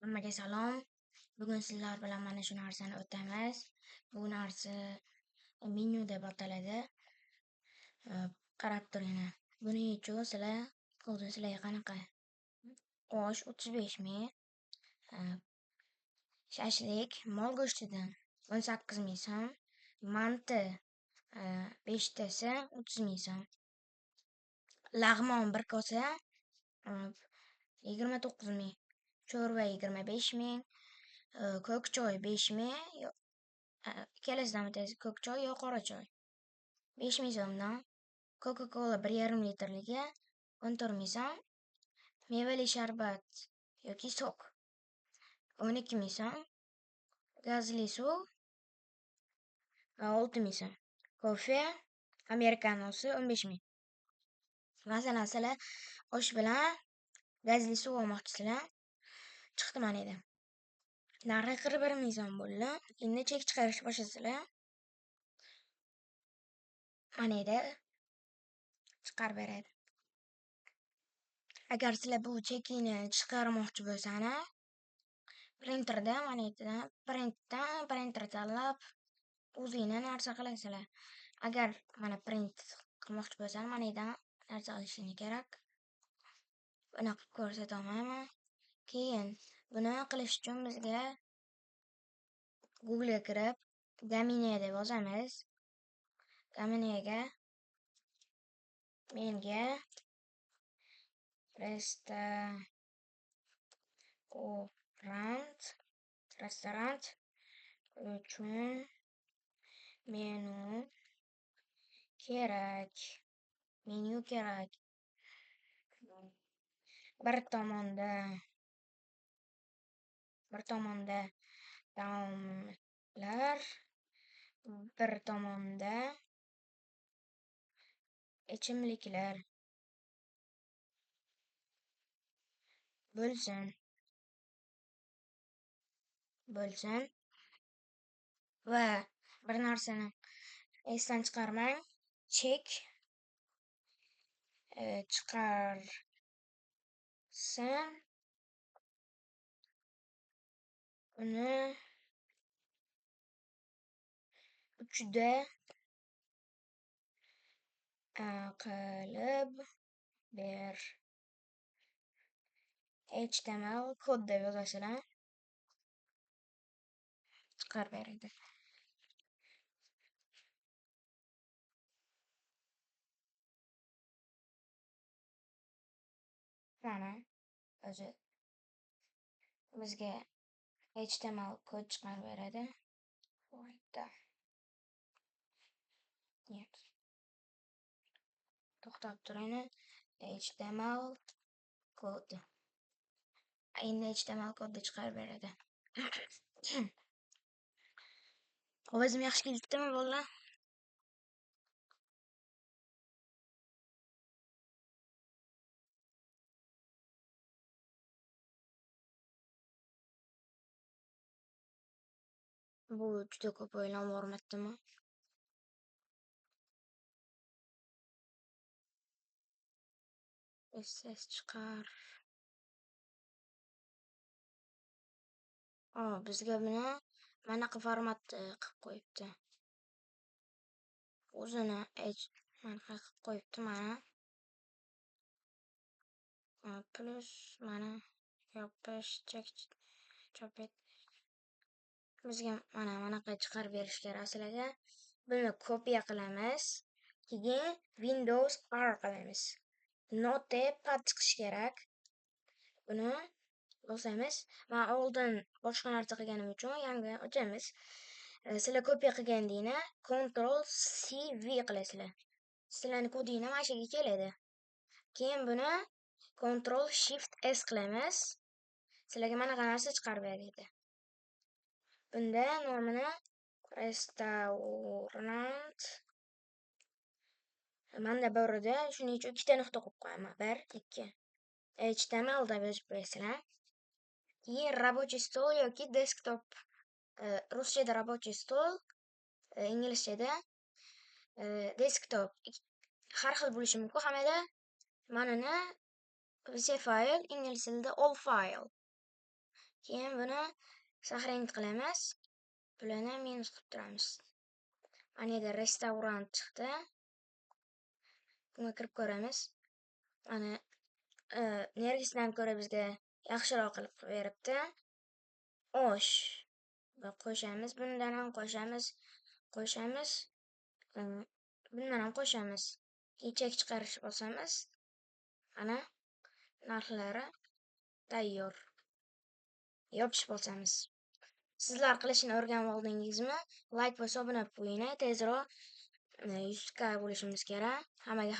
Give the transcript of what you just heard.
Hammaga salom. Bugun sizlar bilan mana shu narsani o'tamiz. Bu narsa menyu deb ataladi. Qarab turinglar. Buning uchun sizlarga qanaqa? Osh 35 ming, shashlik mol go'shtidan 18 ming so'm, manti 5 tasi 30 ming so'm, lag'mon 1 kosa 29 ming, chorva 25 ming, ko'k choy 5 ming, ikkalasidan bittasi ko'k choy yo qora choy 5 ming so'mdan, Coca-Cola 1,5 litrligi 14 ming so'm, mevali sharbat yoki sok 12 ming so'm, gazli suv 6 ming so'm, kofe amerikanosi 15 ming. Masalan, sizlar osh bilan gazli suv olmoqchisizlar, chiqdi mana edi. Narxi 41 ming so'm bo'ldi. Endi chek chiqarishni boshlasizlar. Mana edi chiqarib beradi. Agar sizlar bu chekini chiqarmoqchi bo'lsangiz, printerda mana edi, printer tanlab o'zingizlar narsa qilasizlar. Agar mana print qilmoqchi bo'lsangiz, mana edi narsa qilishingiz kerak. Buni qilib ko'rsataman. Keyin buni qilish uchun bizga Google ga kirib, Gamine deb yozamiz. Gaminega menga restoran uchun menyu kerak. Bir tomonda taomlar, bir tomonda ichimliklar bo'lsin va bir narsani esdan chiqarmang, chek chiqarsin, uni 3da qilib ber. HTML kod deb yozasizlar, chiqarib beradi. Mana o'zi bizga HTML kod chiqarib beradi. To'xtab turing. HTML kod. Endi HTML kodni chiqarib beradi. Ovozim yaxshi kelibdimi bolalar? Bu juda ko'p o'ylanib o'rmatdimi? Ses chiqar. Bizga buni manaqa formatda qilib qo'yibdi. O'zini manaqa qilib qo'yibdi, mana. Plus mana yopish chop et. Bizga manaqa chiqarib berish kerak sizlarga. Buni kopiya qilamiz. Keyin Windows R qilamiz. Notepad chiqish kerak. Buni bosamiz. Men oldin boshqa narsa qilganim uchun yangi ochamiz. Sizlar kopiya qilgandinglar Ctrl C V qilasizlar. Sizlarning kodinglar mana shu yerga keladi. Keyin buni Ctrl Shift S qilamiz. Sizlarga mana qanaqa narsa chiqarib beradi. Bunda nomini restoran. Menda borida shuning uchun ikkita nuqta qo'yib qo'yaman. 1 2 HTML deb yozib qo'yasizlar. Keyin рабочий stol yoki desktop. Ruschada рабочий stol, inglizchada desktop. Har xil bo'lishi mumkin hammada. Manani PC file, ingliz tilida all file. Keyin buni sahring qilamiz. Pulini minus qilib turamiz. Mana yerda restoran chiqdi. Bunga kirib ko'ramiz. Mana nergisidan ko'ra bizga yaxshiroq qilib beribdi. Osh. Qo'shamiz. Bundan ham qo'shamiz. Bundan ham qo'shamiz. Chek chiqarish bosamiz. Mana narxlari tayyor. Yopish bosamiz. Sizlar qilishni o'rganib oldingizmi? Like va obuna bo'lib qo'ying. Tezroq 100 k bo'lishimiz kerak. Hammaga